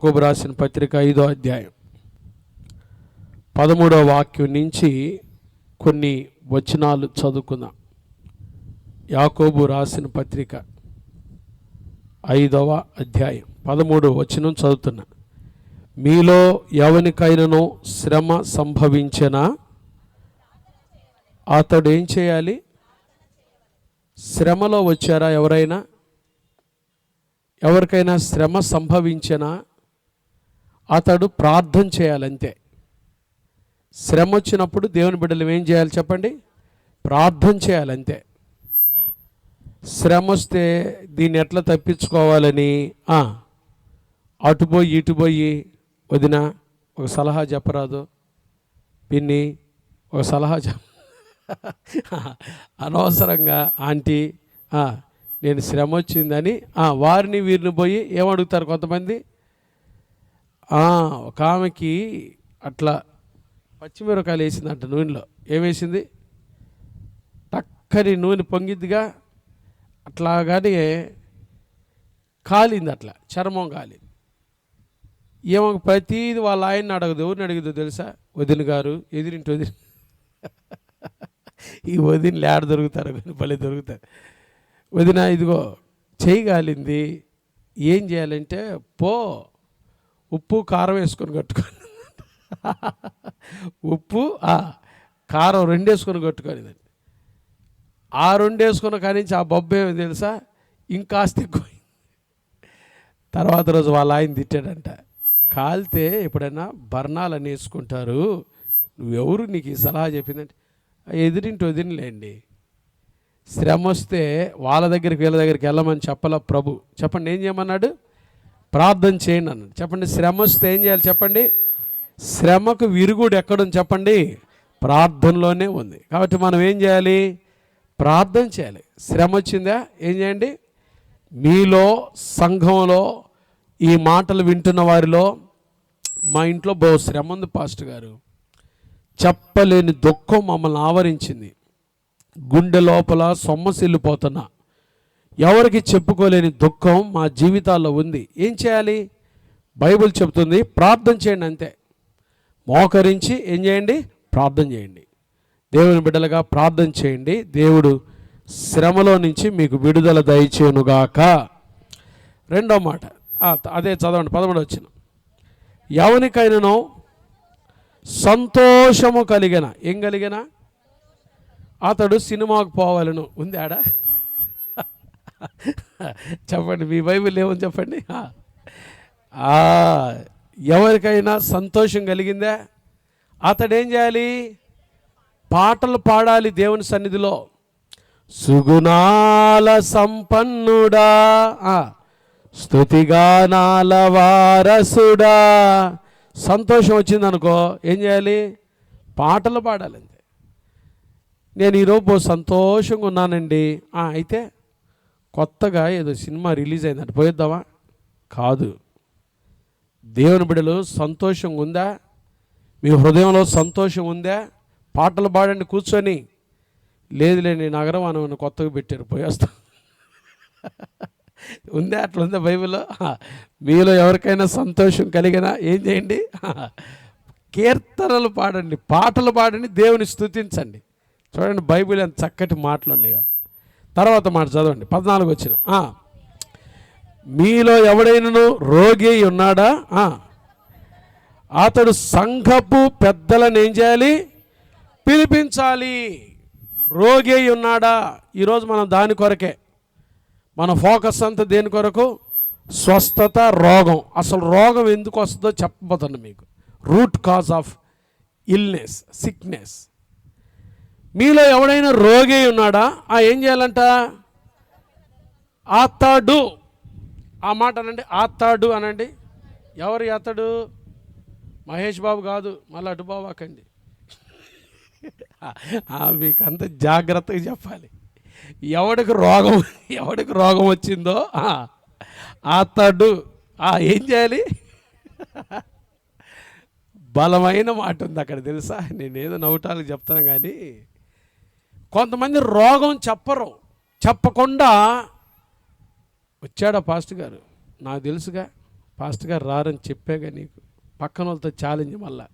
యాకోబు రాసిన పత్రిక 5వ అధ్యాయం 13వ వాక్యం నుంచి కొన్ని వచనాలు చదువుకుందాం. యాకోబు రాసిన పత్రిక 5వ అధ్యాయం 13వ వచనం చదువుతున్నా. మీలో ఎవనికైనానో శ్రమ సంభవించినా అతడు ఏం చేయాలి? శ్రమలో వచ్చారా? ఎవరికైనా శ్రమ సంభవించినా అతడు ప్రార్థన చేయాలంతే. శ్రమ వచ్చినప్పుడు దేవుని బిడ్డలు ఏం చేయాలి చెప్పండి? ప్రార్థన చేయాలంతే. శ్రమ వస్తే దీన్ని ఎట్లా తప్పించుకోవాలని అటుపోయి ఇటుపోయి వదిన ఒక సలహా చెప్పరాదు, పిన్ని ఒక సలహా అనవసరంగా ఆంటీ నేను శ్రమ వచ్చిందని వారిని వీరిని పోయి ఏమడుగుతారు కొంతమంది. ఒక ఆమెకి అట్లా పచ్చిమిరకాయలు వేసిందంట నూనెలో. ఏమేసింది? టక్కని నూనె పొంగిద్దిగా అట్లాగానే కాలింది, అట్లా చర్మం కాలింది. ఏమో ప్రతిది వాళ్ళ ఆయన్ని అడగదు. ఎవరిని అడిగదో తెలుసా? వదిన గారు, ఎదిరింటి వదిన. ఈ వదినలు ఏడ దొరుకుతారు కానీ భలే దొరుకుతారు. వదిన ఇదిగో చెయ్యి కాలింది, ఏం చేయాలంటే పో ఉప్పు కారం వేసుకొని కట్టుకొని, ఉప్పు కారం రెండు వేసుకొని కట్టుకొని, ఆ రెండు వేసుకున్న కానించి ఆ బొబ్బు ఏమో తెలుసా ఇంకాస్త ఎక్కువ. తర్వాత రోజు వాళ్ళ ఆయన తిట్టాడంట, కాలితే ఎప్పుడైనా బర్ణాలని వేసుకుంటారు, నువ్వెవరు నీకు ఈ సలహా చెప్పిందంటే ఎదిరింటి వదినలేండి. శ్రమ వస్తే వాళ్ళ దగ్గరికి వీళ్ళ దగ్గరికి వెళ్ళమని చెప్పాల ప్రభు. చెప్పండి ఏం చేయమన్నాడు? ప్రార్థన చేయండి అన్నాడు. చెప్పండి శ్రమ వస్తే ఏం చేయాలి చెప్పండి? శ్రమకు విరుగుడు ఎక్కడుంది చెప్పండి? ప్రార్థనలోనే ఉంది. కాబట్టి మనం ఏం చేయాలి? ప్రార్థన చేయాలి. శ్రమ వచ్చిందా ఏం చేయండి? మీలో సంఘంలో ఈ మాటలు వింటున్న వారిలో, మా ఇంట్లో శ్రమ ఉంది పాస్టర్ గారు, చెప్పలేని దుఃఖం మమ్మల్ని ఆవరించింది, గుండె లోపల సొమ్మసిల్లిపోతున్నా, ఎవరికి చెప్పుకోలేని దుఃఖం మా జీవితాల్లో ఉంది. ఏం చేయాలి? బైబిల్ చెప్తుంది ప్రార్థన చేయండి అంతే. మోకరించి ఏం చేయండి? ప్రార్థన చేయండి. దేవుని బిడ్డలుగా ప్రార్థన చేయండి. దేవుడు శ్రమలో నుంచి మీకు విడుదల దయచేయునుగాక. రెండో మాట అదే చదవండి, 13వ వచనం. ఎవనికైనానో సంతోషము కలిగిన, ఏం కలిగిన అతడు సినిమాకు పోవాలను. ఉంది ఆడ? చెప్పండి, మీ బైబిల్ ఏమని చెప్పండి. ఎవరికైనా సంతోషం కలిగిందా అతడేం చేయాలి? పాటలు పాడాలి దేవుని సన్నిధిలో. సుగుణాల సంపన్నుడా, స్తుతిగానాల వారసుడా. సంతోషం వచ్చిందనుకో ఏం చేయాలి? పాటలు పాడాలి అంతే. నేను ఈరోజు సంతోషంగా ఉన్నానండి, అయితే కొత్తగా ఏదో సినిమా రిలీజ్ అయిందంటే పోయిద్దామా? కాదు. దేవుని బిడ్డలు సంతోషంగా ఉందా? మీ హృదయంలో సంతోషం ఉందా? పాటలు పాడండి కూర్చొని. లేదులేండి నగరం అని కొత్తగా పెట్టారు పోయేస్తాం. ఉందా? అట్లా ఉందా బైబిల్లో? మీలో ఎవరికైనా సంతోషం కలిగినా ఏం చేయండి? కీర్తనలు పాడండి, పాటలు పాడండి, దేవుని స్తుతించండి. చూడండి బైబిల్ ఎంత చక్కటి మాటలు ఉన్నాయో. తర్వాత మాట చదవండి, 14 వచ్చిన. మీలో ఎవడైనాను రోగి ఉన్నాడా? అతడు సంఘపు పెద్దలను ఏం చేయాలి? పిలిపించాలి. రోగి ఉన్నాడా? ఈరోజు మనం దాని కొరకే మన ఫోకస్ అంతా. దేని కొరకు? స్వస్థత, రోగం. అసలు రోగం ఎందుకు వస్తుందో చెప్పబోతున్నా మీకు. Root cause of illness, sickness. మీలో ఎవడైనా రోగి ఉన్నాడా? ఏం చేయాలంట? అతడు, ఆ మాట అనండి, అతడు అనండి. ఎవరు అతడు? మహేష్ బాబు కాదు, మళ్ళీ అటు బాబు అకండి. మీకు అంత జాగ్రత్తగా చెప్పాలి. ఎవడికి రోగం వచ్చిందో అతడు ఏం చేయాలి? బలమైన మాట ఉంది అక్కడ తెలుసా? నేనేదో నవ్వుటాలకు చెప్తాను కానీ కొంతమంది రోగం చెప్పకుండా వచ్చాడా పాస్టర్ గారు? నాకు తెలుసుగా పాస్టర్ గారు రారని చెప్పాగా నీకు, పక్కన వాళ్ళతో ఛాలెంజ్. మళ్ళా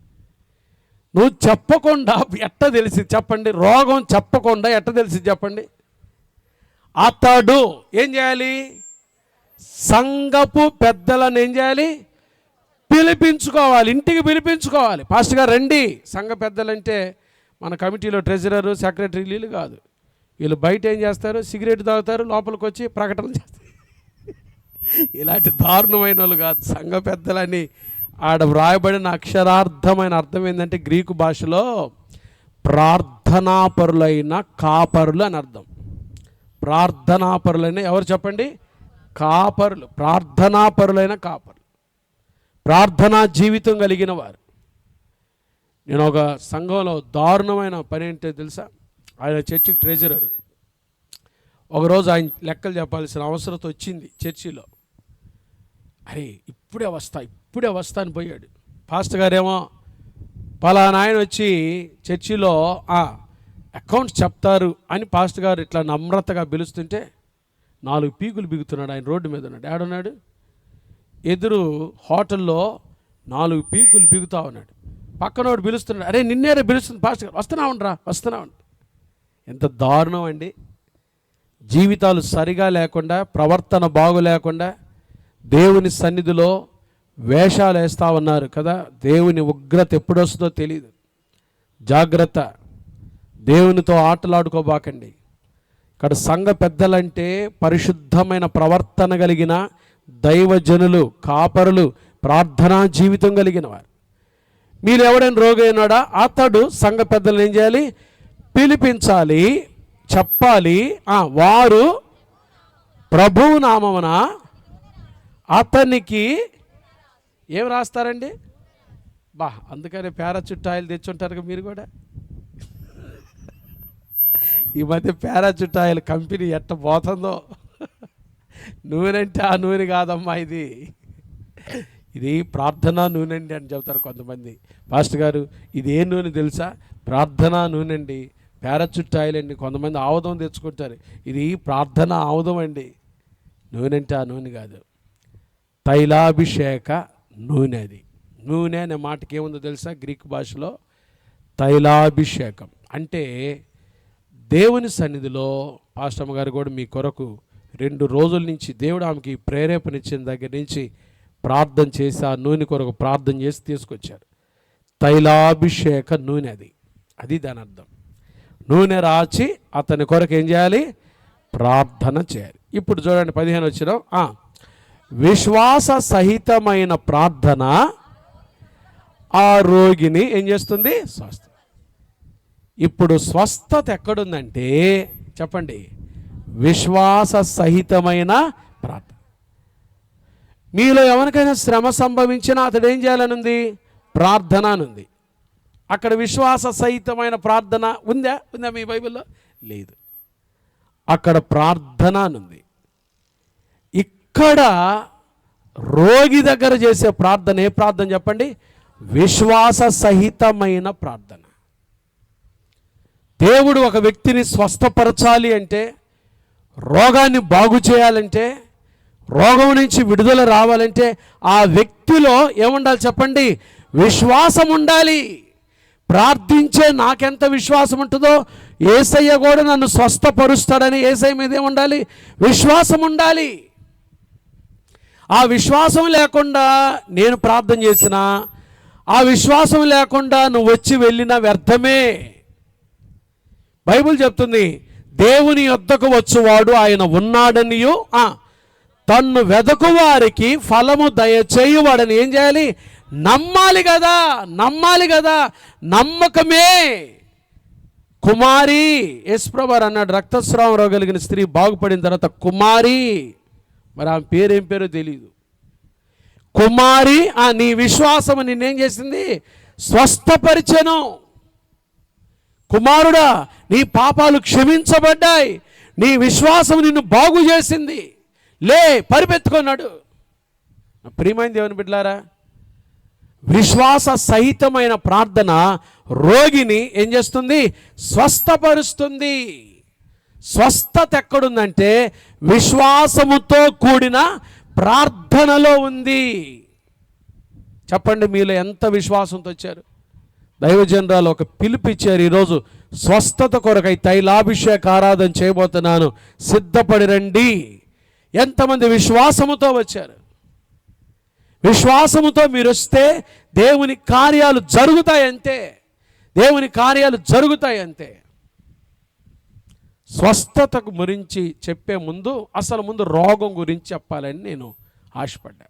నువ్వు చెప్పకుండా ఎట్ట తెలిసి చెప్పండి? రోగం చెప్పకుండా ఎట్ట తెలిసి చెప్పండి? అతడు ఏం చేయాలి? సంఘపు పెద్దలను ఏం చేయాలి? పిలిపించుకోవాలి, ఇంటికి పిలిపించుకోవాలి. పాస్టర్ గారు రండి. సంఘ పెద్దలంటే మన కమిటీలో ట్రెజరరు, సెక్రటరీ వీళ్ళు కాదు. వీళ్ళు బయట ఏం చేస్తారు? సిగరెట్ తాగుతారు, లోపలికి వచ్చి ప్రకటనలు చేస్తారు. ఇలాంటి దారుణమైన వాళ్ళు కాదు సంఘ పెద్దలని. ఆడ వ్రాయబడిన అక్షరార్థమైన అర్థం ఏంటంటే గ్రీకు భాషలో ప్రార్థనాపరులైన కాపరులు అని అర్థం. ప్రార్థనాపరులైన ఎవరు చెప్పండి? కాపరులు. ప్రార్థనాపరులైన కాపరులు, ప్రార్థనా జీవితం కలిగిన వారు. నేను ఒక సంఘంలో దారుణమైన పని ఏంటో తెలుసా? ఆయన చర్చికి ట్రెజరరు. ఒకరోజు ఆయన లెక్కలు చెప్పాల్సిన అవసరం వచ్చింది చర్చిలో. అరే ఇప్పుడే వస్తా అని పోయాడు. పాస్టర్ గారేమో పలానా ఆయన వచ్చి చర్చిలో అకౌంట్స్ చెప్తారు అని పాస్టర్ గారు ఇట్లా నమ్రతగా పిలుస్తుంటే 4 పీకులు బిగుతున్నాడు. ఆయన రోడ్డు మీద ఉన్నాడు. ఏడున్నాడు? ఎదురు హోటల్లో 4 పీకులు బిగుతా ఉన్నాడు. పక్కనోడు పిలుస్తున్నాడు. అరే నిన్నేరే పిలుస్తుంది పాస్టర్ గారు, వస్తున్నావు. ఎంత దారుణం అండి! జీవితాలు సరిగా లేకుండా, ప్రవర్తన బాగు లేకుండా దేవుని సన్నిధిలో వేషాలు వేస్తూ ఉన్నారు కదా. దేవుని ఉగ్రత ఎప్పుడొస్తుందో తెలియదు. జాగ్రత్త, దేవునితో ఆటలాడుకోబాకండి. ఇక్కడ సంఘ పెద్దలంటే పరిశుద్ధమైన ప్రవర్తన కలిగిన దైవజనులు, కాపరులు, ప్రార్థనా జీవితం కలిగిన వారు. మీరు ఎవడైనా రోగి అయినాడా? అతడు సంఘ పెద్దలు ఏం చేయాలి? పిలిపించాలి, చెప్పాలి. వారు ప్రభువు నామమున అతనికి ఏం రాస్తారండి? అందుకనే పారాచూట్ ఆయిల్ తెచ్చుంటారు మీరు కూడా. ఈ మధ్య పారాచూట్ ఆయిల్ కంపెనీ ఎట్ట పోతుందో. నూనె అంటే ఆ నూనె కాదమ్మా, ఇది ప్రార్థనా నూనె అండి అని చెబుతారు కొంతమంది. పాస్టర్ గారు ఇది ఏ నూనె తెలుసా? ప్రార్థనా నూనె అండి, పారాచూట్ ఆయిల్ అండి. కొంతమంది ఆముదం తెచ్చుకుంటారు. ఇది ప్రార్థనా ఆముదం అండి. నూనె అంటే ఆ నూనె కాదు, తైలాభిషేక నూనె. అది నూనె అనే మాటకి ఏముందో తెలుసా? గ్రీక్ భాషలో తైలాభిషేకం అంటే దేవుని సన్నిధిలో. పాస్టమ్మ గారు కూడా మీ కొరకు 2 రోజుల నుంచి దేవుడు ఆమెకి ప్రేరేపణ ఇచ్చిన దగ్గర నుంచి ప్రార్థన చేసి ఆ నూనె కొరకు ప్రార్థన చేసి తీసుకొచ్చారు. తైలాభిషేక నూనె అది దాని అర్థం. నూనె రాచి అతని కొరకు ఏం చేయాలి? ప్రార్థన చేయాలి. ఇప్పుడు చూడండి 15 వచ్చిన విశ్వాస సహితమైన ప్రార్థన ఆ రోగిని ఏం చేస్తుంది? స్వస్థ. ఇప్పుడు స్వస్థత ఎక్కడుందంటే చెప్పండి, విశ్వాస సహితమైన ప్రార్థన. మీలో ఎవరికైనా శ్రమ సంభవించినా అతడు ఏం చేయాలనుంది? ప్రార్థన అనుంది. అక్కడ విశ్వాస సహితమైన ప్రార్థన ఉందా మీ బైబిల్లో? లేదు. అక్కడ ప్రార్థన అనుంది. ఇక్కడ రోగి దగ్గర చేసే ప్రార్థన ఏ ప్రార్థన చెప్పండి? విశ్వాస సహితమైన ప్రార్థన. దేవుడు ఒక వ్యక్తిని స్వస్థపరచాలి అంటే, రోగాన్ని బాగు చేయాలంటే, రోగం నుంచి విడుదల రావాలంటే ఆ వ్యక్తిలో ఏముండాలి చెప్పండి? విశ్వాసం ఉండాలి. ప్రార్థించే నాకెంత విశ్వాసం ఉంటుందో యేసయ్య కూడా నన్ను స్వస్థపరుస్తాడని యేసయ్య మీద ఏముండాలి? విశ్వాసం ఉండాలి. ఆ విశ్వాసం లేకుండా నేను ప్రార్థన చేసినా, ఆ విశ్వాసం లేకుండా నువ్వు వచ్చి వెళ్ళినా వ్యర్థమే. బైబిల్ చెప్తుంది, దేవుని యొద్దకు వచ్చువాడు ఆయన ఉన్నాడనియు తన్ను వెదకు వారికి ఫలము దయచేయువాడని ఏం చేయాలి? నమ్మాలి కదా. నమ్మకమే. కుమారి, యేసుప్రభు అన్నాడు, రక్తస్రావం రోగం కలిగిన స్త్రీ బాగుపడిన తర్వాత కుమారి, మరి ఆమె పేరేం పేరో తెలియదు. కుమారి, నీ విశ్వాసము నిన్నేం చేసింది? స్వస్థపరిచెను. కుమారుడా, నీ పాపాలు క్షమించబడ్డాయి, నీ విశ్వాసం నిన్ను బాగు చేసింది, లే పరిపెత్తుకున్నాడు. ప్రియమైన దేవుని బిడ్డలారా, విశ్వాస సహితమైన ప్రార్థన రోగిని ఏం చేస్తుంది? స్వస్థపరుస్తుంది. స్వస్థత ఎక్కడుందంటే విశ్వాసముతో కూడిన ప్రార్థనలో ఉంది. చెప్పండి, మీలో ఎంత విశ్వాసంతో వచ్చారు? దైవజనరాలు ఒక పిలుపిచ్చారు, ఈరోజు స్వస్థత కొరకై తైలాభిషేక ఆరాధన చేయబోతున్నాను, సిద్ధపడి రండి. ఎంతమంది విశ్వాసముతో వచ్చారు? విశ్వాసముతో మీరు వస్తే దేవుని కార్యాలు జరుగుతాయంతే. దేవుని కార్యాలు జరుగుతాయంతే. స్వస్థతకు గురించి చెప్పే ముందు ముందు రోగం గురించి చెప్పాలని నేను ఆశపడ్డా.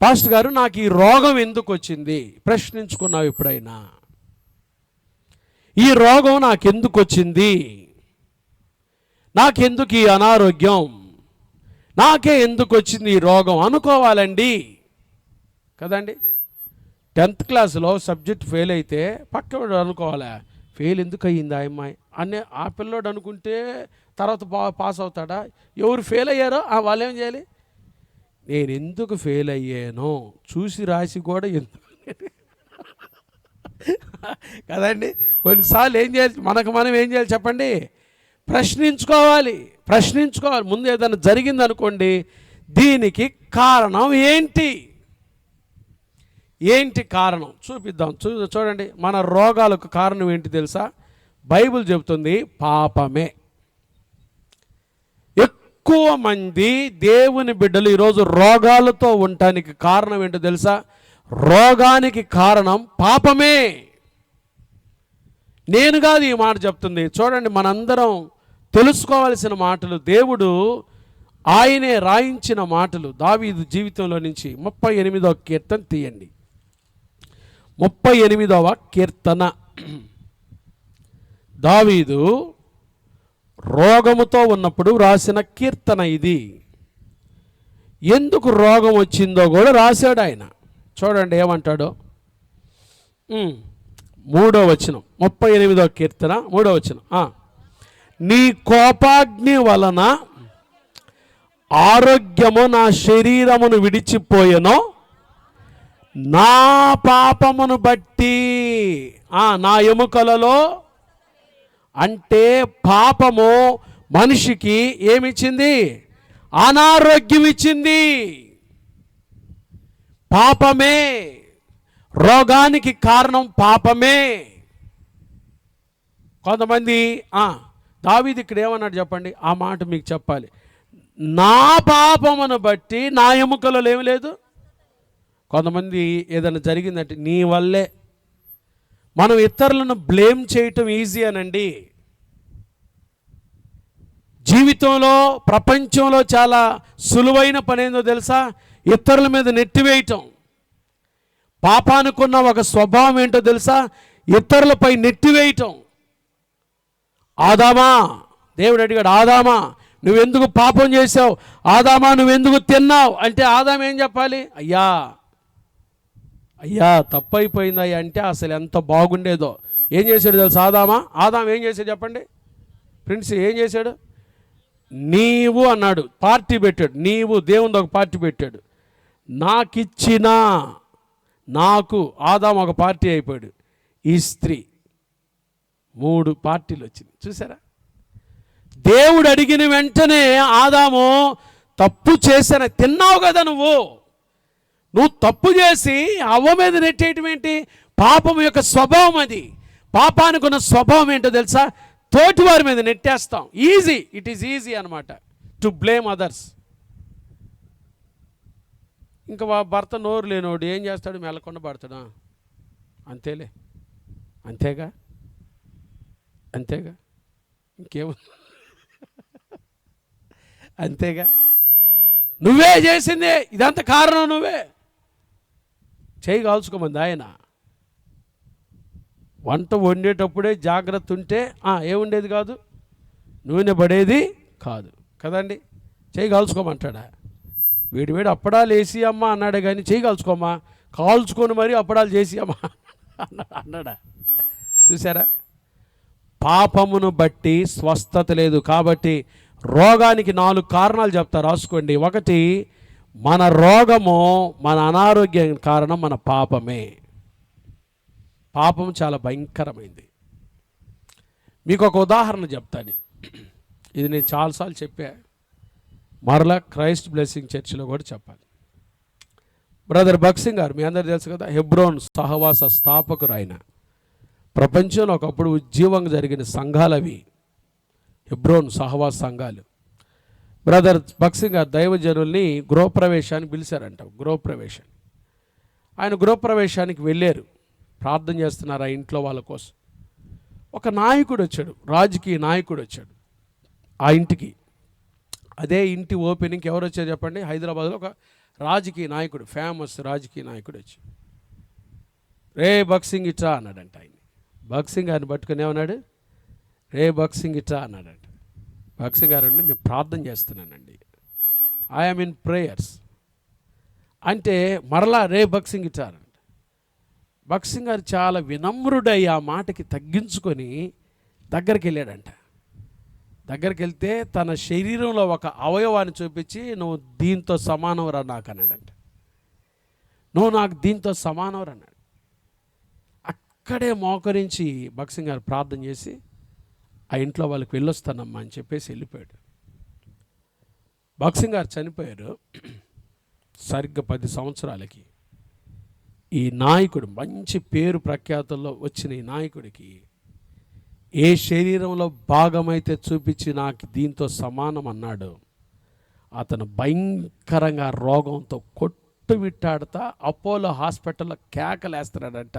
పాస్టర్ గారు, నాకు ఈ రోగం ఎందుకు వచ్చింది ప్రశ్నించుకున్నావు ఎప్పుడైనా? ఈ రోగం నాకెందుకు వచ్చింది? నాకెందుకు ఈ అనారోగ్యం? నాకే ఎందుకు వచ్చింది ఈ రోగం అనుకోవాలండి కదండి. 10th క్లాస్లో సబ్జెక్ట్ ఫెయిల్ అయితే పక్కవాడు అనుకోవాలా, ఫెయిల్ ఎందుకు అయ్యింది ఆ అమ్మాయి అనే. ఆ పిల్లోడు అనుకుంటే తర్వాత పాస్ అవుతాడా? ఎవరు ఫెయిల్ అయ్యారో వాళ్ళు ఏం చేయాలి? నేను ఎందుకు ఫెయిల్ అయ్యానో చూసి రాసి కూడా ఎందుకు కదండి. కొన్నిసార్లు ఏం చేయాలి, మనం ఏం చేయాలి చెప్పండి? ప్రశ్నించుకోవాలి. ముందు ఏదైనా జరిగిందనుకోండి, దీనికి కారణం ఏంటి కారణం చూపిద్దాం. చూడండి, మన రోగాలకు కారణం ఏంటి తెలుసా? బైబిల్ చెబుతుంది పాపమే. ఎక్కువ మంది దేవుని బిడ్డలు ఈరోజు రోగాలతో ఉండటానికి కారణం ఏంటో తెలుసా? రోగానికి కారణం పాపమే. నేను కాదు ఈ మాట చెప్తుంది. చూడండి, మనందరం తెలుసుకోవాల్సిన మాటలు. దేవుడు ఆయనే రాయించిన మాటలు. దావీదు జీవితంలో నుంచి 38వ కీర్తన తీయండి. 38వ కీర్తన. దావీదు రోగముతో ఉన్నప్పుడు రాసిన కీర్తన ఇది. ఎందుకు రోగం వచ్చిందో కూడా రాశాడు ఆయన. చూడండి ఏమంటాడో. 3వ వచనం, 38వ కీర్తన 3వ వచనం. నీ కోపాగ్ని వలన ఆరోగ్యము నా శరీరమును విడిచిపోయెను, నా పాపమును బట్టి. నా ఎముకలలో అంటే పాపము మనిషికి ఏమిచ్చింది? అనారోగ్యం ఇచ్చింది. పాపమే రోగానికి కారణం. పాపమే. కొంతమంది దావీదు ఇక్కడ ఏమన్నాడు చెప్పండి? ఆ మాట మీకు చెప్పాలి. నా పాపమును బట్టి నా ఎముకలలో ఏమి లేదు. కొంతమంది ఏదైనా జరిగిందంటే నీ వల్లే. మనం ఇతరులను బ్లేమ్ చేయటం ఈజీ అనండి. జీవితంలో ప్రపంచంలో చాలా సులువైన పని ఏందో తెలుసా? ఇతరుల మీద నెట్టివేయటం. పాపానుకున్న ఒక స్వభావం ఏంటో తెలుసా? ఇతరులపై నెట్టివేయటం. ఆదామా, దేవుడు అడిగాడు, ఆదామా నువ్వెందుకు పాపం చేసావు? ఆదామా నువ్వెందుకు తిన్నావు అంటే ఆదాం ఏం చెప్పాలి? అయ్యా తప్పైపోయిందయ్యా అంటే అసలు ఎంత బాగుండేదో. ఏం చేశాడు తెలుసా ఆదాం ఏం చేశాడు చెప్పండి ఫ్రెండ్స్? ఏం చేశాడు? నీవు అన్నాడు, పార్టీ పెట్టాడు. నీవు దేవుని ఒక పార్టీ పెట్టాడు. నాకు ఆదాం ఒక పార్టీ అయిపోయాడు. ఈ స్త్రీ 3 పార్టీలు వచ్చింది. చూసారా? దేవుడు అడిగిన వెంటనే ఆదాము తప్పు చేసిన, తిన్నావు కదా నువ్వు తప్పు చేసి అవ్వ మీద నెట్టేయటం ఏంటి? పాపం యొక్క స్వభావం అది. పాపానికి ఉన్న స్వభావం ఏంటో తెలుసా? తోటి వారి మీద నెట్టేస్తాం. ఇట్ ఈజ్ ఈజీ అనమాట టు బ్లేమ్ అదర్స్. ఇంకా భర్త నోరు లేనోడు ఏం చేస్తాడు? మెల్లకుండా పడతాడా? అంతేగా ఇంకేమో అంతేగా. నువ్వే చేసిందే, ఇదంతా కారణం నువ్వే. చేయి కాల్చుకోమంది ఆయన. వంట వండేటప్పుడే జాగ్రత్త ఉంటే ఏముండేది కాదు, నూనె పడేది కాదు కదండి. చేయి కాల్చుకోమంటాడా? వేడి అప్పడాలు వేసి అమ్మ అన్నాడే కానీ చేయి కాల్చుకోమ్మా, కాల్చుకొని మరి అప్పడాలు చేసి అమ్మా అన్నాడా? చూసారా? పాపమును బట్టి స్వస్థత లేదు. కాబట్టి రోగానికి 4 కారణాలు చెప్తా, రాసుకోండి. 1, మన రోగము, మన అనారోగ్యం కారణం మన పాపమే. పాపం చాలా భయంకరమైంది. మీకు ఒక ఉదాహరణ చెప్తాను. ఇది నేను చాలాసార్లు చెప్పా. మరలా క్రైస్ట్ బ్లెస్సింగ్ చర్చిలో కూడా చెప్పాలి. బ్రదర్ భక్సింగ్ గారు మీ అందరు తెలుసు కదా, హెబ్రోన్ సహవాస స్థాపకుడు ఆయన. ప్రపంచంలో ఒకప్పుడు ఉజ్జీవంగా జరిగిన సంఘాలవి హెబ్రోన్ సహవాస సంఘాలు. బ్రదర్ భక్సింగ్ గారు దైవజనుల్ని గృహప్రవేశానికి పిలిచారంట. గృహప్రవేశాన్ని ఆయన గృహప్రవేశానికి వెళ్ళారు, ప్రార్థన చేస్తున్నారు ఆ ఇంట్లో వాళ్ళ కోసం. ఒక నాయకుడు వచ్చాడు, రాజకీయ నాయకుడు వచ్చాడు ఆ ఇంటికి. అదే ఇంటి ఓపెనింగ్కి ఎవరు వచ్చారు చెప్పండి? హైదరాబాద్లో ఒక రాజకీయ నాయకుడు, ఫేమస్ రాజకీయ నాయకుడు వచ్చి, రే భక్సింగ్ ఇట్రా అన్నాడంట. ఆయన భక్సింగ్ గారిని పట్టుకుని ఏమన్నాడు? రే భక్సింగ్ ఇట్రా అన్నాడంట. భక్సింగ్ గారు అండి, నేను ప్రార్థన చేస్తున్నానండి, ఐఎమ్ ఇన్ ప్రేయర్స్ అంటే మరలా రే భక్సింగ్ ఇట్రా అన్నాడు. భక్సింగ్ గారు చాలా వినమ్రుడై ఆ మాటకి తగ్గించుకొని దగ్గరికి వెళ్ళాడంట. దగ్గరికి వెళ్తే తన శరీరంలో ఒక అవయవాన్ని చూపించి, నువ్వు దీంతో సమానవరా నాకు అన్నాడంట. నువ్వు నాకు దీంతో సమానవరా అన్నాడు. అక్కడే మోకరించి భక్సింగ్ గారు ప్రార్థన చేసి ఆ ఇంట్లో వాళ్ళకి వెళ్ళొస్తానమ్మా అని చెప్పేసి వెళ్ళిపోయాడు. భక్సింగ్ గారు చనిపోయారు. సరిగ్గా 10 సంవత్సరాలకి ఈ నాయకుడు, మంచి పేరు ప్రఖ్యాతుల్లో వచ్చిన ఈ నాయకుడికి ఏ శరీరంలో భాగమైతే చూపించి నాకు దీంతో సమానం అన్నాడు, అతను భయంకరంగా రోగంతో కొట్టుమిట్టాడుతా అపోలో హాస్పిటల్లో కేకలేస్తున్నాడంట.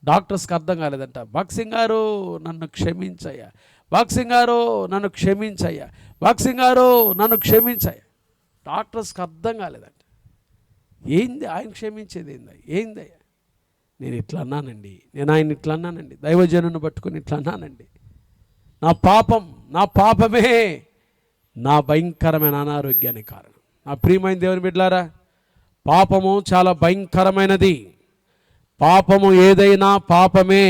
డాక్టర్స్కి అర్థం కాలేదంట. భక్సింగ్ గారు నన్ను క్షమించయ్యా, భక్సింగ్ గారు నన్ను క్షమించయ్యా, భక్సింగ్ గారు నన్ను క్షమించయ్యా. డాక్టర్స్కి అర్థం కాలేదంట. ఏంది ఆయన క్షమించేది? ఏందయ్యా? నేను ఇట్లా అన్నానండి, నేను ఆయన ఇట్లా అన్నానండి, దైవజనుని పట్టుకుని ఇట్లా అన్నానండి, నా పాపమే నా భయంకరమైన అనారోగ్యానికి కారణం. నా ప్రియమైన దేవుని బిడ్డలారా, పాపము చాలా భయంకరమైనది. పాపము ఏదైనా పాపమే.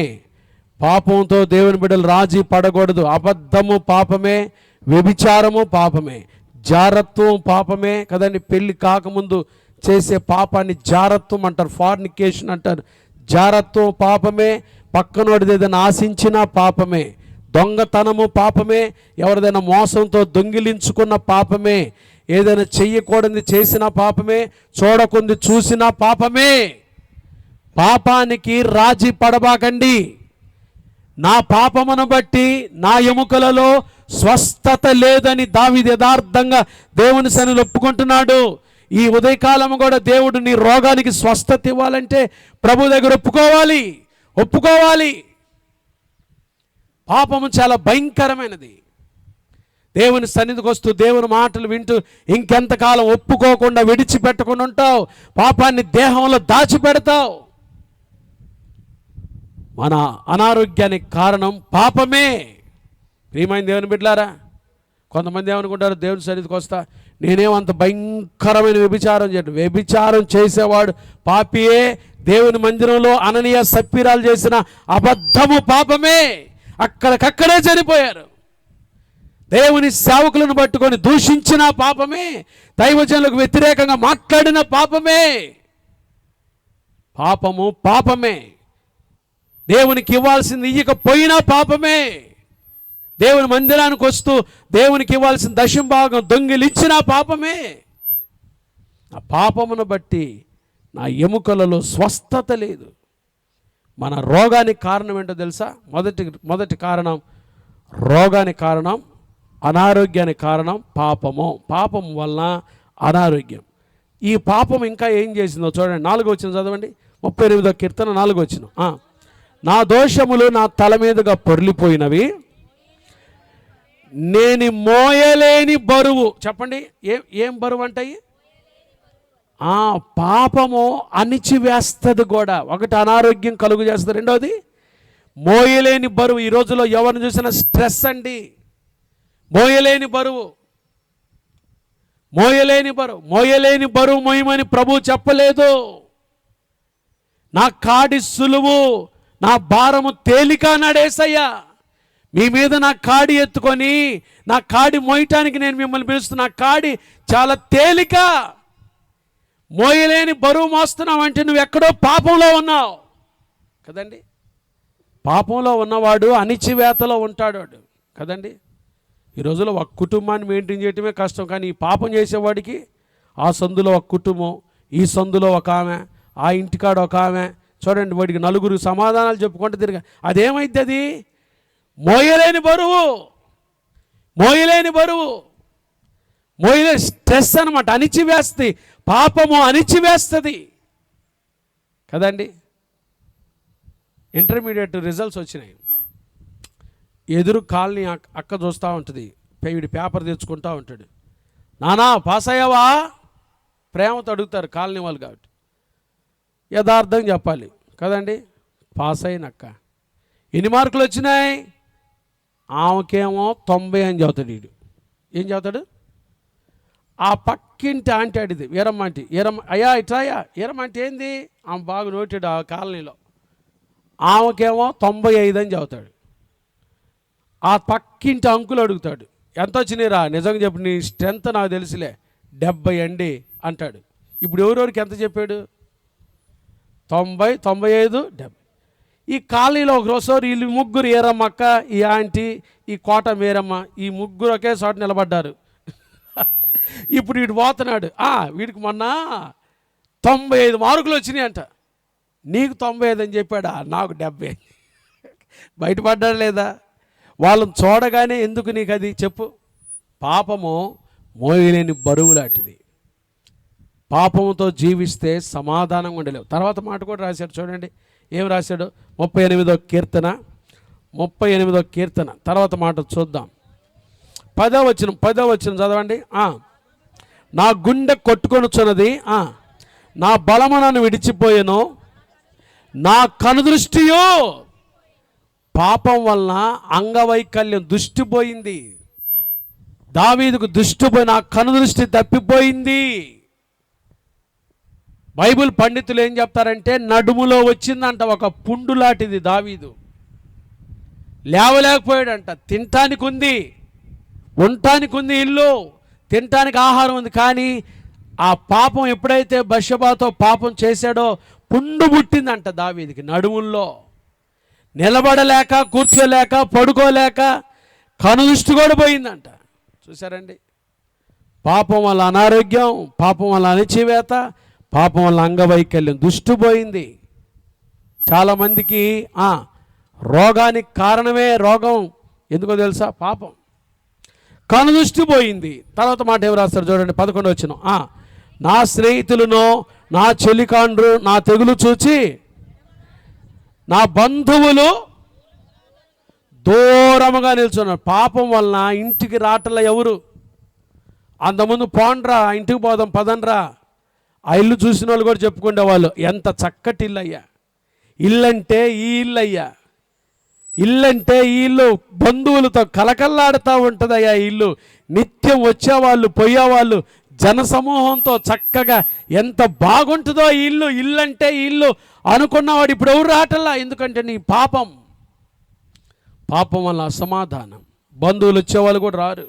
పాపంతో దేవుని బిడ్డలు రాజీ పడకూడదు. అబద్ధము పాపమే, వ్యభిచారము పాపమే, జారత్వం పాపమే కదండి. పెళ్ళి కాకముందు చేసే పాపాన్ని జారత్వం అంటారు, ఫార్నికేషన్ అంటారు. జారత్వం పాపమే, పక్కనోడిది ఏదైనా ఆశించినా పాపమే, దొంగతనము పాపమే, ఎవరిదైనా మోసంతో దొంగిలించుకున్న పాపమే, ఏదైనా చెయ్యకూడదు చేసిన పాపమే, చూడకుంది చూసిన పాపమే. పాపానికి రాజీ పడబాకండి. నా పాపమును బట్టి నా ఎముకలలో స్వస్థత లేదని దావీదు యథార్థంగా దేవుని సన్నిధిలో ఒప్పుకుంటున్నాడు. ఈ ఉదయకాలం కూడా దేవుడు నీ రోగానికి స్వస్థత ఇవ్వాలంటే ప్రభు దగ్గర ఒప్పుకోవాలి. పాపము చాలా భయంకరమైనది. దేవుని సన్నిధికి వస్తూ దేవుని మాటలు వింటూ ఇంకెంతకాలం ఒప్పుకోకుండా విడిచిపెట్టకుండా ఉంటావు, పాపాన్ని దేహంలో దాచిపెడతావు. మన అనారోగ్యానికి కారణం పాపమే. ప్రియమైన దేవుని బిడ్డలారా, కొంతమంది ఏమనుకుంటారు, దేవుని సన్నిధికి వస్తా నేనేమంత భయంకరమైన వ్యభిచారం చేసేవాడు పాపియే. దేవుని మందిరంలో అననీయ సప్పీరాలు చేసిన అబద్ధము పాపమే. అక్కడికక్కడే చనిపోయారు. దేవుని సేవకులను పట్టుకొని దూషించిన పాపమే, దైవజనులకు వ్యతిరేకంగా మాట్లాడిన పాపమే. పాపమే. దేవునికి ఇవ్వాల్సింది ఇయ్యకపోయినా పాపమే. దేవుని మందిరానికి వస్తూ దేవునికి ఇవ్వాల్సిన దశంభాగం దొంగిలించిన పాపమే. ఆ పాపమును బట్టి నా ఎముకలలో స్వస్థత లేదు. మన రోగానికి కారణం ఏంటో తెలుసా? మొదటి కారణం, రోగానికి కారణం, అనారోగ్యానికి కారణం పాపం వలన అనారోగ్యం. ఈ పాపం ఇంకా ఏం చేసిందో చూడండి. 4వ వచనం చదవండి, 38వ కీర్తన 4వ వచనం. నా దోషములు నా తల మీదుగా పొర్లిపోయినవి, నేను మోయలేని బరువు. చెప్పండి, ఏం బరువు అంటాయి? పాపము అణిచివేస్తుంది కూడా. ఒకటి అనారోగ్యం కలుగు చేస్తుంది, రెండోది మోయలేని బరువు. ఈ రోజులో ఎవరిని చూసినా స్ట్రెస్ అండి. మోయలేని బరువు మోయమని ప్రభు చెప్పలేదు. నా కాడి సులువు, నా భారము తేలిక అన్నాడు యేసయ్య. మీ మీద నా కాడి ఎత్తుకొని నా కాడి మోయటానికి నేను మిమ్మల్ని పిలుస్తున్నా. నా కాడి చాలా తేలిక. మోయలేని బరువు మోస్తున్నావు అంటే నువ్వు ఎక్కడో పాపంలో ఉన్నావు కదండి. పాపంలో ఉన్నవాడు అణిచివేతలో ఉంటాడు కదండి. ఈ రోజుల్లో ఒక కుటుంబాన్ని మెయింటైన్ చేయటమే కష్టం. కానీ ఈ పాపం చేసేవాడికి ఆ సందులో ఒక కుటుంబం, ఈ సందులో ఒక ఆమె, ఆ ఇంటికాడ ఒక ఆమె, చూడండి వాడికి నలుగురు సమాధానాలు చెప్పుకుంటూ తిరిగా. అదేమైంది? అది మోయలేని బరువు, మోయలేని బరువు, మోయలేని స్ట్రెస్ అనమాట. అణిచివేస్తుంది పాపము, అణిచివేస్తుంది కదండి. ఇంటర్మీడియట్ రిజల్ట్స్ వచ్చినాయి. ఎదురు కాలనీ అక్క చూస్తూ ఉంటుంది, వీడి పేపర్ తెచ్చుకుంటూ ఉంటాడు. నానా పాస్ అయ్యావా? ప్రేమతో అడుగుతారు కాలనీ వాళ్ళు కాబట్టి. యథార్థం చెప్పాలి కదండి. పాస్ అయిన అక్క. ఎన్ని మార్కులు వచ్చినాయి? ఆమెకేమో 90 అని చదువుతాడు వీడు. ఏం చదువుతాడు? ఆ పక్కింటి ఆంటీ అడిది, వీరమ్మ ఆంటీ, అయ్యా ఇట్రాయా, వీరమ్మ ఆంటీ ఏంది? ఆమె బాగా నోటాడు ఆ కాలనీలో. ఆమెకేమో 95 అని చదువుతాడు. ఆ పక్కింటి అంకులు అడుగుతాడు, ఎంత వచ్చినాయిరా? నిజంగా చెప్పు, నీ స్ట్రెంత్ నాకు తెలుసులే, 70 అండి అంటాడు. ఇప్పుడు ఎవరెవరికి ఎంత చెప్పాడు? 90, 95, 70. ఈ కాలనీలో ఒకరోజు వీళ్ళు ముగ్గురు, ఏరమ్మ అక్క, ఈ ఆంటీ, ఈ కోట మేరమ్మ, ఈ ముగ్గురు ఒకే చోట నిలబడ్డారు. ఇప్పుడు వీడు పోతున్నాడు. వీడికి మొన్న 95 మార్కులు వచ్చినాయి అంట. నీకు 95 అని చెప్పాడా? నాకు 70. బయటపడ్డాడు లేదా? వాళ్ళని చూడగానే ఎందుకు నీకు అది చెప్పు? పాపము మోయలేని బరువు లాంటిది. పాపముతో జీవిస్తే సమాధానంగా ఉండలేవు. తర్వాత మాట కూడా రాశాడు చూడండి, ఏం రాశాడు? 38వ కీర్తన తర్వాత మాట చూద్దాం. 10వ వచనం చదవండి. నా గుండె కొట్టుకొనుచున్నది, నా బలము నన్ను విడిచిపోయెను, నా కనుదృష్టియో పాపం వలన అంగవైకల్యం దుష్టిపోయింది. దావీదుకు దుష్టిపోయి నా కనుదృష్టి తప్పిపోయింది. బైబిల్ పండితులు ఏం చెప్తారంటే, నడుములో వచ్చిందంట ఒక పుండు లాంటిది. దావీదు లేవలేకపోయాడంట. తినటానికి ఉంది, ఉండటానికి ఉంది, ఇల్లు, తినటానికి ఆహారం ఉంది. కానీ ఆ పాపం ఎప్పుడైతే బత్షెబాతో పాపం చేశాడో పుండు పుట్టిందంట దావీదుకి నడుముల్లో. నిలబడలేక, కూర్చోలేక, పడుకోలేక కనుదృష్టి కూడా పోయిందంట. చూసారండి, పాపం వల్ల అనారోగ్యం, పాపం వల్ల అణచివేత, పాపం వల్ల అంగవైకల్యం దుష్టిపోయింది. చాలామందికి రోగానికి కారణమే, రోగం ఎందుకో తెలుసా? పాపం. కనుదృష్టి పోయింది. తర్వాత మాట ఏం రాస్తారు చూడండి, 11వ వచనం. నా స్నేహితులను, నా చెలికాండ్రు నా తెగులు చూచి, నా బంధువులు దూరముగా నిల్చున్నారు. పాపం వలన ఇంటికి రాటల ఎవరు? అంతకుముందు పోండ్రా, ఇంటికి పోదాం పదండ్రా, ఆ ఇల్లు చూసిన వాళ్ళు కూడా చెప్పుకునేవాళ్ళు, ఎంత చక్కటి ఇల్లు అయ్యా, ఇల్లంటే ఈ ఇల్లు అయ్యా, ఇల్లంటే ఈ ఇల్లు బంధువులతో కలకల్లాడుతూ ఉంటుందయ్యా. ఇల్లు నిత్యం వచ్చేవాళ్ళు, పోయేవాళ్ళు, జనసమూహంతో చక్కగా ఎంత బాగుంటుందో ఈ ఇల్లు, ఇల్లంటే ఈ ఇల్లు అనుకున్నవాడు ఇప్పుడు ఎవరు రాటల్లా. ఎందుకంటే నీ పాపం వల్ల అసమాధానం. బంధువులు వచ్చేవాళ్ళు కూడా రారు.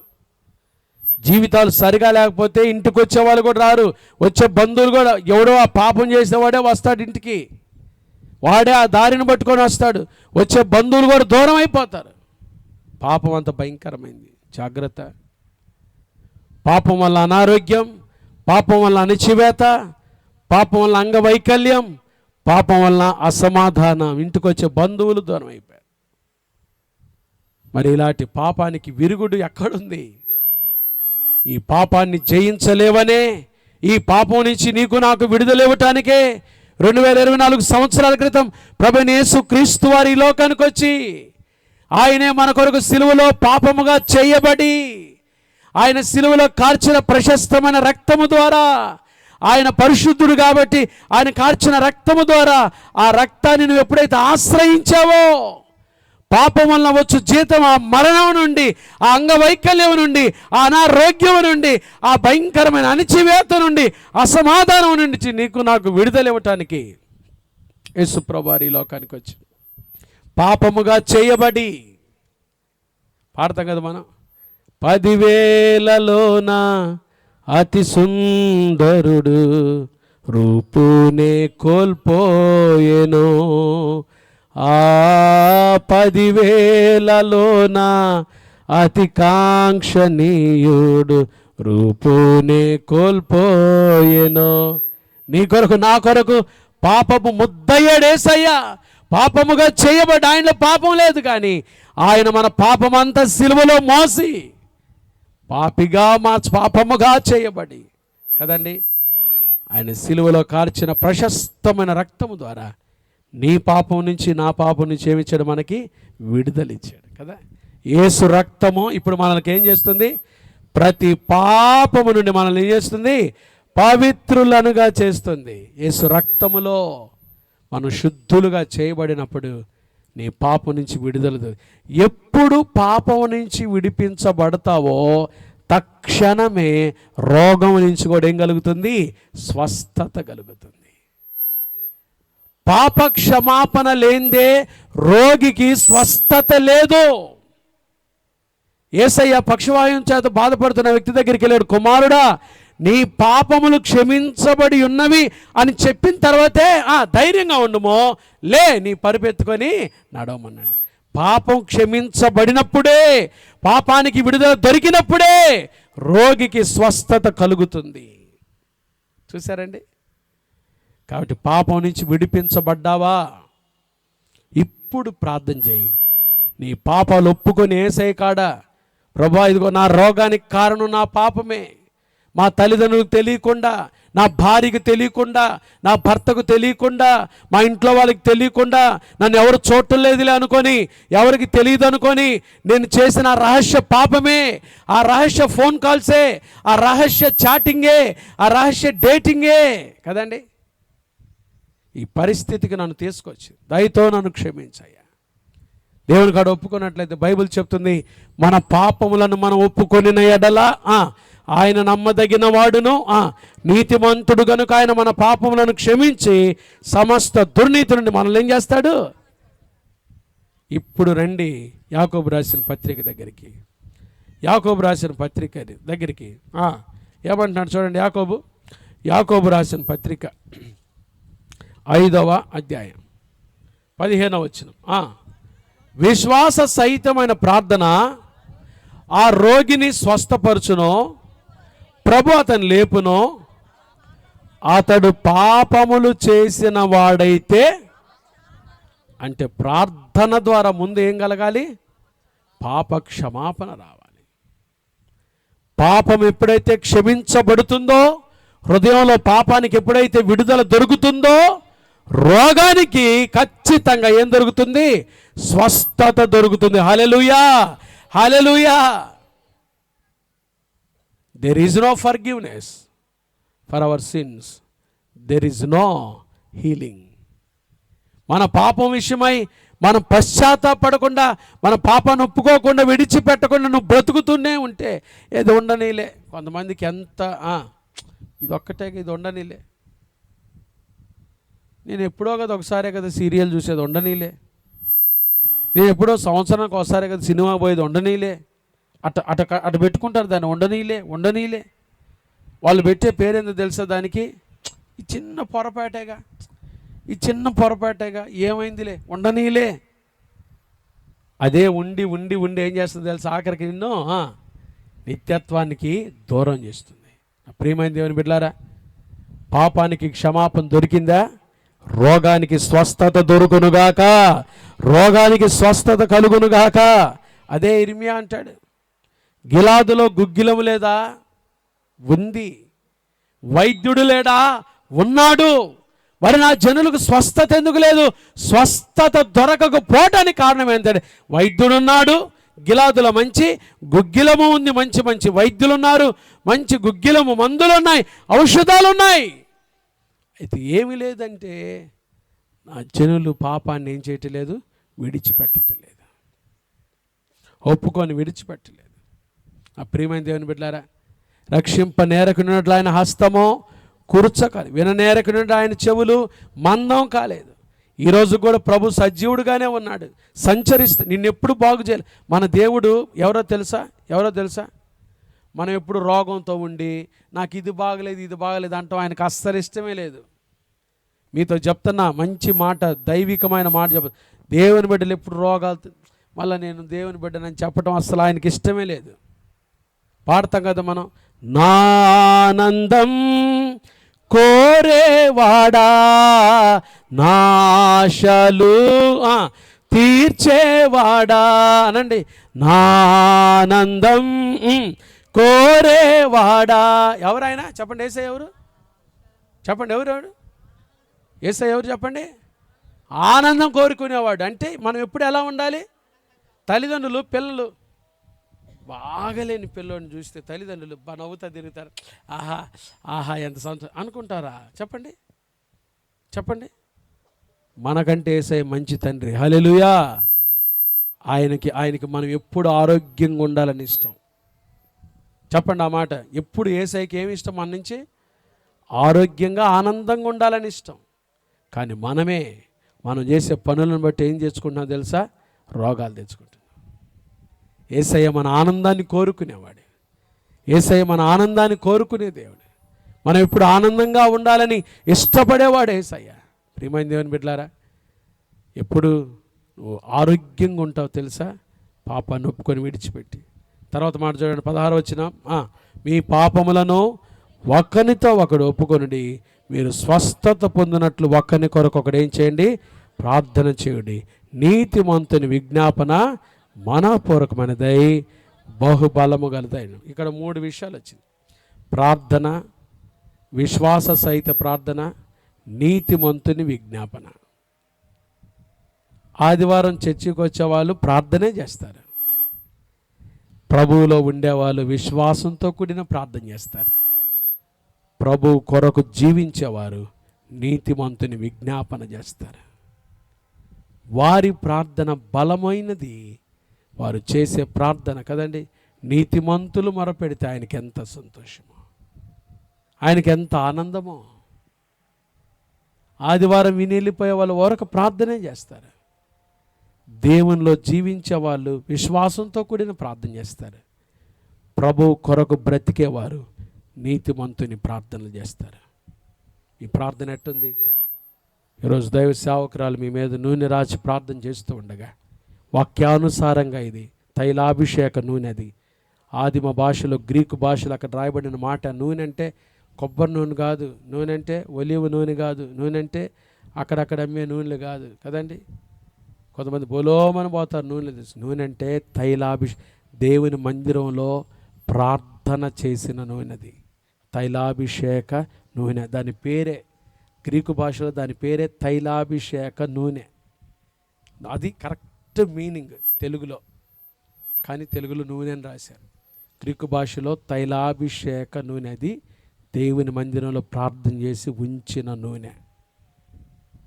జీవితాలు సరిగా లేకపోతే ఇంటికి వచ్చేవాళ్ళు కూడా రారు. వచ్చే బంధువులు కూడా ఎవడో ఆ పాపం చేసేవాడే వస్తాడు ఇంటికి, వాడే ఆ దారిని పట్టుకొని వస్తాడు. వచ్చే బంధువులు కూడా దూరం అయిపోతారు. పాపం అంత భయంకరమైంది, జాగ్రత్త. పాపం వల్ల అనారోగ్యం, పాపం వల్ల అణచివేత, పాపం వల్ల అంగవైకల్యం, పాపం వల్ల అసమాధానం, ఇంటికి వచ్చే బంధువులు దూరం అయిపోయారు. మరి ఇలాంటి పాపానికి విరుగుడు ఎక్కడుంది? ఈ పాపాన్ని జయించలేవనే, ఈ పాపం నుంచి నీకు నాకు విడుదల ఇవ్వటానికే 2024 సంవత్సరాల క్రితం ప్రభువైన యేసుక్రీస్తు వారి లోకానికి వచ్చి, ఆయనే మన కొరకు సిలువలో పాపముగా చేయబడి, ఆయన సిలువలో కార్చిన ప్రశస్తమైన రక్తము ద్వారా, ఆయన పరిశుద్ధుడు కాబట్టి ఆయన కార్చిన రక్తము ద్వారా, ఆ రక్తాన్ని నువ్వు ఎప్పుడైతే ఆశ్రయించావో, పాపం వల్ల వచ్చు జీతం ఆ మరణం నుండి, ఆ అంగవైకల్యం నుండి, ఆ అనారోగ్యం నుండి, ఆ భయంకరమైన అణచివేత నుండి, అసమాధానం నుండి నీకు నాకు విడుదల ఇవ్వటానికి యేసు ప్రభువు ఈ లోకానికి వచ్చి పాపముగా చేయబడి, పాడతాం కదా మనం, 10,000లోన అతి సుందరుడు రూపునే కోల్పోయెను, ఆ 10,000లోన అతి కాంక్షణీయుడు రూపునే కోల్పోయెను. నీ కొరకు నా కొరకు పాపము ముద్దయ్యాడేసయ్యా. పాపముగా చేయబడి, ఆయనలో పాపం లేదు, కానీ ఆయన మన పాపమంతా సిలువలో మోసి పాపిగా మా పాపముగా చేయబడి కదండి, ఆయన సిలువలో కార్చిన ప్రశస్తమైన రక్తము ద్వారా నీ పాపం నుంచి నా పాపం నుంచి ఏమిచ్చాడు? మనకి విడుదలిచ్చాడు కదా. యేసు రక్తము ఇప్పుడు మనకి ఏం చేస్తుంది? ప్రతి పాపము నుండి మనల్ని ఏం చేస్తుంది? పవిత్రులనుగా చేస్తుంది. యేసు రక్తములో మనం శుద్ధులుగా చేయబడినప్పుడు నీ పాపం నుంచి విడుదల. ఎప్పుడు పాపం నుంచి విడిపించబడతావో తక్షణమే రోగం నుంచి కూడా ఏం కలుగుతుంది? స్వస్థత కలుగుతుంది. పాప క్షమాపణ లేనిదే రోగికి స్వస్థత లేదు. యేసయ్య పక్షవాయువు చేత బాధపడుతున్న వ్యక్తి దగ్గరికి వెళ్ళాడు. కుమారుడా, నీ పాపములు క్షమించబడి ఉన్నవి అని చెప్పిన తర్వాతే ధైర్యంగా ఉండుమో, లే నీ పరుపెత్తుకొని నడవమన్నాడు. పాపం క్షమించబడినప్పుడే, పాపానికి విడుదల దొరికినప్పుడే రోగికి స్వస్థత కలుగుతుంది. చూసారండి? కాబట్టి పాపం నుంచి విడిపించబడ్డావా? ఇప్పుడు ప్రార్థన చేయి. నీ పాపాలు ఒప్పుకొని యేసయ్య కాడ, ప్రభువా ఇదిగో నా రోగానికి కారణం నా పాపమే. మా తల్లిదండ్రులకు తెలియకుండా, నా భార్యకు తెలియకుండా, నా భర్తకు తెలియకుండా, మా ఇంట్లో వాళ్ళకి తెలియకుండా, నన్ను ఎవరు చూడటం లేదులే అనుకొని, ఎవరికి తెలియదు అనుకొని నేను చేసిన రహస్య పాపమే, ఆ రహస్య ఫోన్ కాల్సే, ఆ రహస్య చాటింగే, ఆ రహస్య డేటింగే కదండి ఈ పరిస్థితికి నన్ను తీసుకొచ్చి. దయతో నన్ను క్షమించయ్యా. దేవుని కాడ ఒప్పుకున్నట్లయితే బైబిల్ చెప్తుంది, మన పాపములను మనం ఒప్పుకొనిన ఎడల ఆయన నమ్మదగిన వాడును నీతిమంతుడు గనుక ఆయన మన పాపములను క్షమించి సమస్త దుర్నీతి నుండి మనల్ని ఏం చేస్తాడు? ఇప్పుడు రండి యాకోబు రాసిన పత్రిక దగ్గరికి. యాకోబు రాసిన పత్రిక దగ్గరికి ఏమంటున్నాడు చూడండి. యాకోబు రాసిన పత్రిక 5వ అధ్యాయం 15వ వచనం. విశ్వాస సహితమైన ప్రార్థన ఆ రోగిని స్వస్థపరచును, ప్రభు అతను లేపును. అతడు పాపములు చేసిన వాడైతే, అంటే ప్రార్థన ద్వారా ముందు ఏం కలగాలి? పాప క్షమాపణ రావాలి. పాపం ఎప్పుడైతే క్షమించబడుతుందో, హృదయంలో పాపానికి ఎప్పుడైతే విడుదల దొరుకుతుందో, రోగానికి ఖచ్చితంగా ఏం దొరుకుతుంది? స్వస్థత దొరుకుతుంది. హల్లెలూయా, హల్లెలూయా. There is no forgiveness for our sins. There is no healing. మన పాపం విషయమై మనం పశ్చాత్తాపడకుండా, మన పాపాన్ని ఒప్పుకోకుండా, విడిచిపెట్టకుండా నువ్వు బ్రతుకుతూనే ఉంటే ఏది ఉండనీలే. కొంతమందికి ఎంత ఇదొక్కటే, ఇది ఉండనీలే. నేను ఎప్పుడో కదా ఒకసారే కదా సీరియల్ చూసేది, ఉండనీలే. నేను ఎప్పుడో సంవత్సరానికి ఒకసారి కదా సినిమా పోయేది, ఉండనీలే. అటు పెట్టుకుంటారు దాన్ని, ఉండనీలే. వాళ్ళు పెట్టే పేరేందో తెలుసా దానికి? ఈ చిన్న పొరపాటేగా, ఏమైందిలే, ఉండనీలే. అదే ఉండి ఉండి ఉండి ఏం చేస్తుంది తెలుసా? ఆఖరికి నిన్ను నిత్యత్వానికి దూరం చేస్తుంది. ప్రియమైన దేవుని బిడ్డలారా, పాపానికి క్షమాపణ దొరికిందా? రోగానికి స్వస్థత దొరుకునుగాక, రోగానికి స్వస్థత కలుగునుగాక. అదే ఇర్మియా అంటాడు, గిలాదులో గుగ్గిలము లేదా? ఉంది. వైద్యుడు లేడా? ఉన్నాడు. మరి నా జనులకు స్వస్థత ఎందుకు లేదు? స్వస్థత దొరకకపోవటానికి కారణం ఏంటంటే, వైద్యుడున్నాడు, గిలాదులో మంచి గుగ్గిలము ఉంది, మంచి మంచి వైద్యులు ఉన్నారు, మంచి గుగ్గిలము మందులు ఉన్నాయి, ఔషధాలు ఉన్నాయి. అయితే ఏమి లేదంటే, నా జనులు పాపాన్ని ఏం చేయట్లేదు? విడిచిపెట్టలేదు, ఒప్పుకొని విడిచిపెట్టలేదు. ఆ ప్రియమైన దేవుని బిడ్డలారా, రక్షింప నేరకున్నట్లు ఆయన హస్తమో కూర్చకాలి, విననేరకున్నట్లు ఆయన చెవులు మందం కాలేదు. ఈరోజు కూడా ప్రభు సజీవుడుగానే ఉన్నాడు, సంచరిస్తూ నిన్నెప్పుడు బాగు చేయాలి. మన దేవుడు ఎవరో తెలుసా? మనం ఎప్పుడు రోగంతో ఉండి నాకు ఇది బాగలేదు అంటాం. ఆయనకు అస్సలు ఇష్టమే లేదు. మీతో చెప్తున్నా మంచి మాట, దైవికమైన మాట దేవుని బిడ్డలు ఎప్పుడు రోగాలు మళ్ళీ నేను దేవుని బిడ్డనని చెప్పడం అసలు ఆయనకి ఇష్టమే లేదు. పాడతాం కదా మనం, నా ఆనందం కోరేవాడా నాశలు తీర్చేవాడా అనండి. నా ఆనందం కోరేవాడా. ఎవరైనా చెప్పండి, యేసయ్య ఎవరు చెప్పండి, ఎవరు యేసయ్య ఎవరు చెప్పండి? ఆనందం కోరుకునేవాడు. అంటే మనం ఎప్పుడు ఎలా ఉండాలి? తల్లిదండ్రులు పిల్లలు బాగలేని పిల్లోని చూస్తే తల్లిదండ్రులు నవ్వుతా తిరుగుతారు, ఆహా ఆహా ఎంత సంతోషం అనుకుంటారా? చెప్పండి చెప్పండి. మనకంటే యేసయ్య మంచి తండ్రి. హల్లెలూయా. ఆయనకి మనం ఎప్పుడు ఆరోగ్యంగా ఉండాలని ఇష్టం. చెప్పండి ఆ మాట. ఎప్పుడు యేసయ్యకి ఏమి ఇష్టం? మన నుంచి ఆరోగ్యంగా ఆనందంగా ఉండాలని ఇష్టం. కానీ మనం చేసే పనులను బట్టి ఏం తెచ్చుకుంటున్నాం తెలుసా? రోగాలు తెచ్చుకుంటున్నాం. యేసయ్య మన ఆనందాన్ని కోరుకునేవాడు. యేసయ్య మన ఆనందాన్ని కోరుకునే దేవుడు. మనం ఇప్పుడు ఆనందంగా ఉండాలని ఇష్టపడేవాడు యేసయ్య. ప్రియమైన దేవుని బిడ్డలారా, ఎప్పుడు నువ్వు ఆరోగ్యంగా ఉంటావు తెలుసా? పాపాన్ని ఒప్పుకొని విడిచిపెట్టి. తర్వాత మాట చూడండి, 16 వచనం, మీ పాపములను ఒకరితో ఒకడు ఒప్పుకొనుడి, మీరు స్వస్థత పొందినట్లు ఒకరిని కొరకు ఒకడు ఏం చేయండి? ప్రార్థన చేయండి. నీతిమంతుని విజ్ఞాపన మనపూర్వకమైనదై బహుబలము గలదైన. ఇక్కడ 3 విషయాలు వచ్చింది: ప్రార్థన, విశ్వాస సహిత ప్రార్థన, నీతిమంతుని విజ్ఞాపన. ఆదివారం చర్చికి వచ్చేవాళ్ళు ప్రార్థనే చేస్తారు. ప్రభువులో ఉండేవాళ్ళు విశ్వాసంతో కూడిన ప్రార్థన చేస్తారు. ప్రభువు కొరకు జీవించేవారు నీతిమంతుని విజ్ఞాపన చేస్తారు. వారి ప్రార్థన బలమైనది. వారు చేసే ప్రార్థన కదండి. నీతిమంతులు మొరపెడితే ఆయనకి ఎంత సంతోషమో, ఆయనకి ఎంత ఆనందమో. ఆదివారం వినిలిపోయే వాళ్ళు వరకు ప్రార్థనే చేస్తారు. దేవునిలో జీవించే వాళ్ళు విశ్వాసంతో కూడిన ప్రార్థన చేస్తారు. ప్రభువు కొరకు బ్రతికేవారు నీతిమంతుని ప్రార్థనలు చేస్తారు. ఈ ప్రార్థన ఎట్టుంది? ఈరోజు దైవ సేవకురాలు మీ మీద నూనె రాచి ప్రార్థన చేస్తూ ఉండగా, వాక్యానుసారంగా ఇది తైలాభిషేక నూనె. అది ఆదిమ భాషలో, గ్రీకు భాషలో అక్కడ రాయబడిన మాట. నూనె అంటే కొబ్బరి నూనె కాదు, నూనె అంటే ఒలివ నూనె కాదు, నూనె అంటే అక్కడక్కడ అమ్మే నూనెలు కాదు కదండి. కొంతమంది బోలోమని పోతారు నూనె తీసి. నూనె అంటే దేవుని మందిరంలో ప్రార్థన చేసిన నూనెది తైలాభిషేక నూనె. దాని పేరే, గ్రీకు భాషలో దాని పేరే తైలాభిషేక నూనె. అది కరెక్ట్ మీనింగ్ తెలుగులో, కానీ తెలుగులో నూనె అని రాశారు. గ్రీకు భాషలో తైలాభిషేక నూనె. అది దేవుని మందిరంలో ప్రార్థన చేసి ఉంచిన నూనె.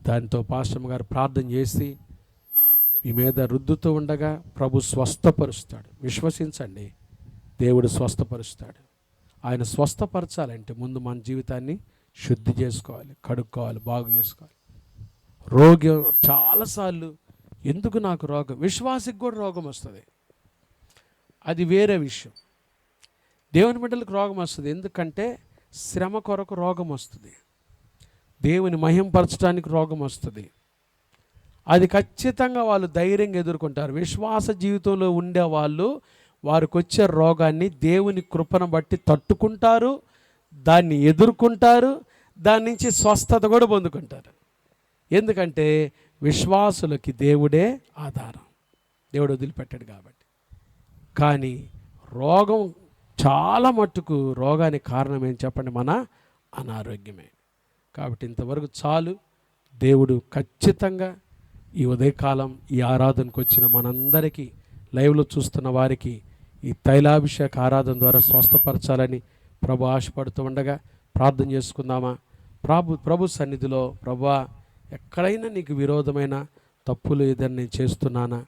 దాంతో పాస్టర్ గారు ప్రార్థన చేసి మీ మీద రుద్దుతూ ఉండగా ప్రభు స్వస్థపరుస్తాడు. విశ్వసించండి, దేవుడు స్వస్థపరుస్తాడు. ఆయన స్వస్థపరచాలంటే ముందు మన జీవితాన్ని శుద్ధి చేసుకోవాలి, కడుక్కోవాలి, బాగు చేసుకోవాలి. రోగం చాలాసార్లు ఎందుకు నాకు రోగం, విశ్వాసికి కూడా రోగం వస్తుంది, అది వేరే విషయం. దేవుని బిడ్డలకు రోగం వస్తుంది ఎందుకంటే శ్రమ కొరకు రోగం వస్తుంది, దేవుని మహింపరచడానికి రోగం వస్తుంది. అది ఖచ్చితంగా వాళ్ళు ధైర్యంగా ఎదుర్కొంటారు. విశ్వాస జీవితంలో ఉండేవాళ్ళు వారికి వచ్చే రోగాన్ని దేవుని కృపను బట్టి తట్టుకుంటారు, దాన్ని ఎదుర్కొంటారు, దాని నుంచి స్వస్థత కూడా పొందుకుంటారు. ఎందుకంటే విశ్వాసులకి దేవుడే ఆధారం, దేవుడు వదిలిపెట్టాడు కాబట్టి. కానీ రోగం చాలా మట్టుకు రోగానికి కారణం ఏం చెప్పండి? మన అనారోగ్యమే. కాబట్టి ఇంతవరకు చాలు. దేవుడు ఖచ్చితంగా ఈ ఉదయకాలం ఈ ఆరాధనకు వచ్చిన మనందరికీ, లైవ్లో చూస్తున్న వారికి ఈ తైలాభిషేక ఆరాధన ద్వారా స్వస్థపరచాలని ప్రభు ఆశపడుతూ ఉండగా ప్రార్థన చేసుకుందామా? ప్రభు సన్నిధిలో, ప్రభువా, ఎక్కడైనా నీకు విరోధమైన తప్పులు ఏదైనా నేను చేస్తున్నానా,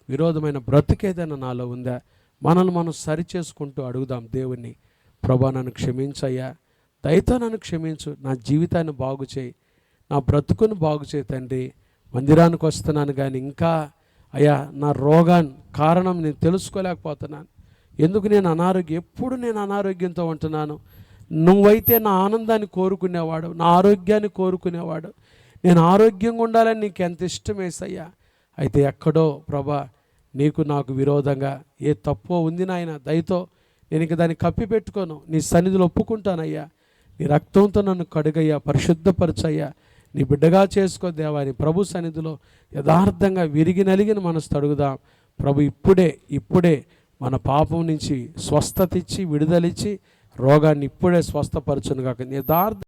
విరోధమైన బ్రతుకు ఏదైనా నాలో ఉందా, మనల్ని మనం సరి చేసుకుంటూ అడుగుదాం దేవుణ్ణి. ప్రభువా, నన్ను క్షమించయ్యా, దయతో నన్ను క్షమించు, నా జీవితాన్ని బాగు చేయి, నా బ్రతుకును బాగు చేయి తండ్రి. మందిరానికి వస్తున్నాను కానీ ఇంకా అయ్యా నా రోగాన్ని కారణం నేను తెలుసుకోలేకపోతున్నాను. ఎందుకు నేను ఎప్పుడు నేను అనారోగ్యంతో ఉంటున్నాను? నువ్వైతే నా ఆనందాన్ని కోరుకునేవాడు, నా ఆరోగ్యాన్ని కోరుకునేవాడు. నేను ఆరోగ్యంగా ఉండాలని నీకు ఎంత ఇష్టం యేసయ్యా. అయితే ఎక్కడో ప్రభా నీకు నాకు విరోధంగా ఏ తప్పో ఉంది నాయన, దయతో నేను ఇంక దాన్ని కప్పిపెట్టుకోను, నీ సన్నిధిలో ఒప్పుకుంటానయ్యా. నీ రక్తంతో నన్ను కడుగయ్యా, పరిశుద్ధపరచయ్యా, నీ బిడ్డగా చేసుకో దేవా అని ప్రభు సన్నిధిలో యథార్థంగా విరిగి నలిగిన మనసు అడుగుదాం. ప్రభు ఇప్పుడే మన పాపం నుంచి స్వస్థత ఇచ్చి విడుదలిచ్చి రోగాన్ని ఇప్పుడే స్వస్థపరచునుగాక. యథార్థ